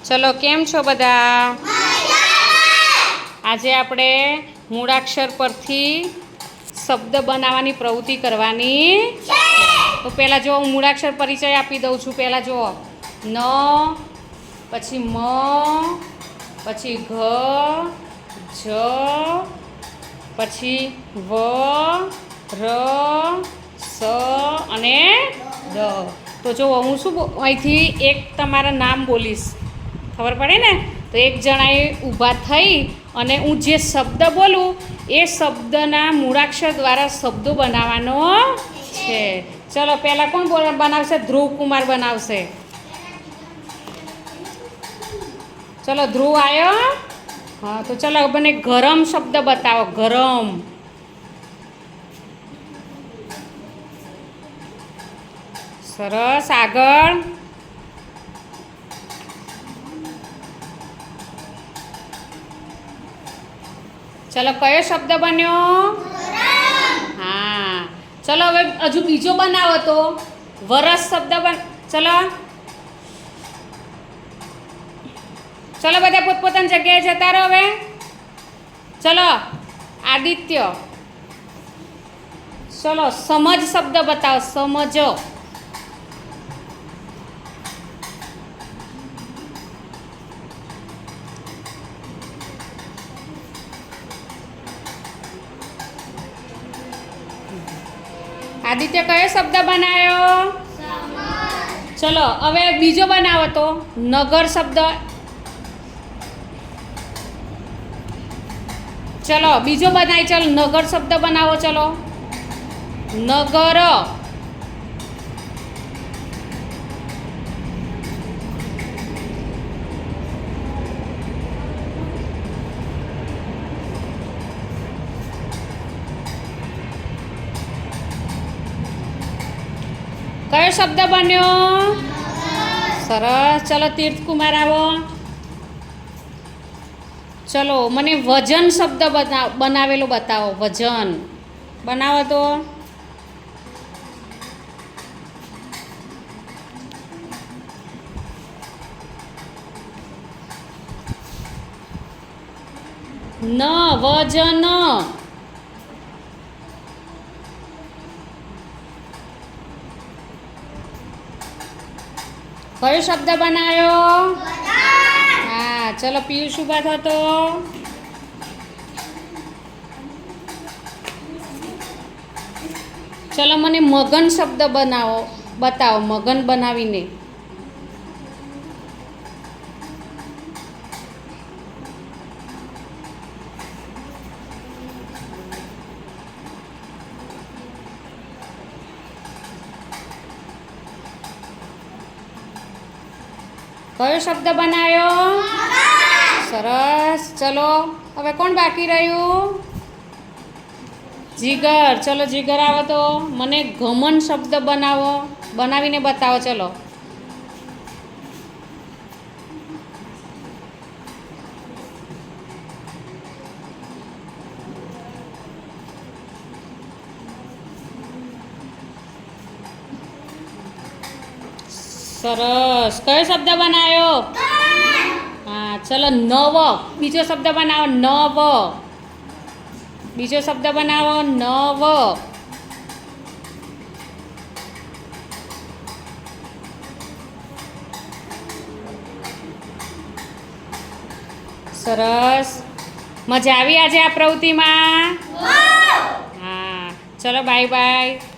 ચલો કેમ છો બધા? આજે આપણે મૂળાક્ષર પરથી શબ્દ બનાવવાની પ્રવૃત્તિ કરવાની તો પહેલાં જો હું મૂળાક્ષર પરિચય આપી દઉં છું. પહેલાં જો ન, પછી મ, પછી ઘ, જ, પછી વ, ર, સ અને દ. તો જો હું શું અહીંથી એક તમારા નામ બોલીશ, ખબર પડે ને? તો એક જણાએ ઊભા થઈ અને હું જે શબ્દ બોલું એ શબ્દના મૂળાક્ષર દ્વારા શબ્દો બનાવવાનો છે. ચલો પહેલાં કોણ બનાવશે? ધ્રુવ કુમાર બનાવશે. ચલો ધ્રુવ આવ્યો. હા, તો ચલો મને ગરમ શબ્દ બતાવો. ગરમ. સરસ. આગળ. ચલો કયો શબ્દ બન્યો? હા. ચલો હવે હજુ બીજો બનાવો તો વરસ શબ્દ ચલો ચલો બધા પોતપોતાની જગ્યાએ જતા રહો. હવે ચલો આદિત્ય. ચલો સમજ શબ્દ બતાવો. સમજ. આદિત્ય કયો શબ્દ બનાવ્યો? ચલો હવે બીજો બનાવો તો નગર શબ્દ. ચલો બીજો બનાવી. ચલો નગર શબ્દ બનાવો. ચલો નગર. કયો શબ્દ બન્યો? સરસ. ચલો તીર્થકુમાર આવો. ચલો મને વજન શબ્દ બનાવેલો બતાવો. વજન બનાવો તો. ન વજન. કયો શબ્દ બનાવ્યો? હા. ચલો પિયુષ ઉભા થતો. ચલો મને મગન શબ્દ બતાવો. મગન બનાવીને. કયો શબ્દ બનાવ્યો? સરસ. ચલો હવે કોણ બાકી રહ્યું? જીગર. ચલો જીગર આવો તો મને ઘમન શબ્દ બનાવીને બતાવો. ચલો સરસ. કયો શબ્દ બનાવ્યો? હા. ચલો નવ. બીજો શબ્દ બનાવો. નવ. બીજો શબ્દ બનાવો. નવ. સરસ. મજા આવી આજે આ પ્રવૃત્તિમાં? હા. ચલો બાય બાય.